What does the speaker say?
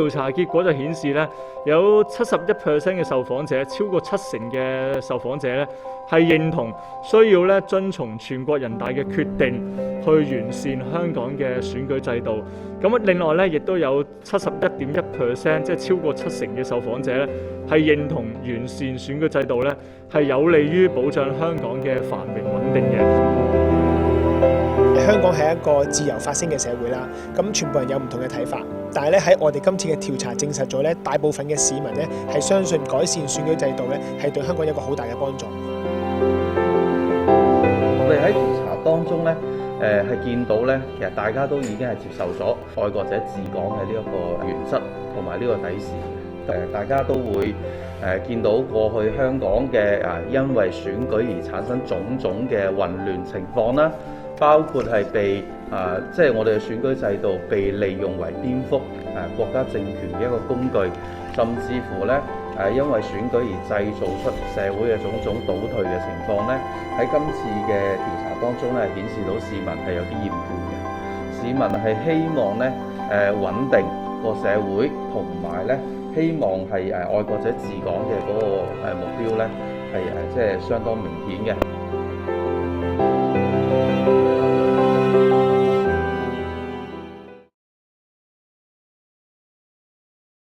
調查結果就顯示咧，有71% 嘅受訪者，超過70%嘅受訪者咧係認同需要咧遵從全國人大嘅決定去完善香港嘅選舉制度。咁另外咧，亦都有71.1%，即係超過70%嘅受訪者咧係認同完善選舉制度咧係有利於保障香港嘅繁榮穩定嘅。香港係一個自由發聲嘅社會啦，咁全部人有唔同嘅睇法，但係咧喺我哋今次嘅調查證實咗咧，大部分嘅市民咧係相信改善選舉制度咧係對香港有一個好大嘅幫助。我哋喺調查當中咧，係見到咧，其實大家都已經係接受咗愛國者治港嘅呢一個原則同埋呢個底線。大家都會見到過去香港嘅因為選舉而產生種種嘅混亂情況啦，包括係被即係我哋嘅選舉制度被利用為顛覆國家政權嘅一個工具，甚至乎咧因為選舉而製造出社會嘅種種倒退嘅情況咧，喺今次嘅調查當中咧顯示到市民係有啲厭倦嘅，市民係希望咧穩定個社會，同埋咧希望係愛國者治港嘅嗰個目標咧係即係相當明顯嘅。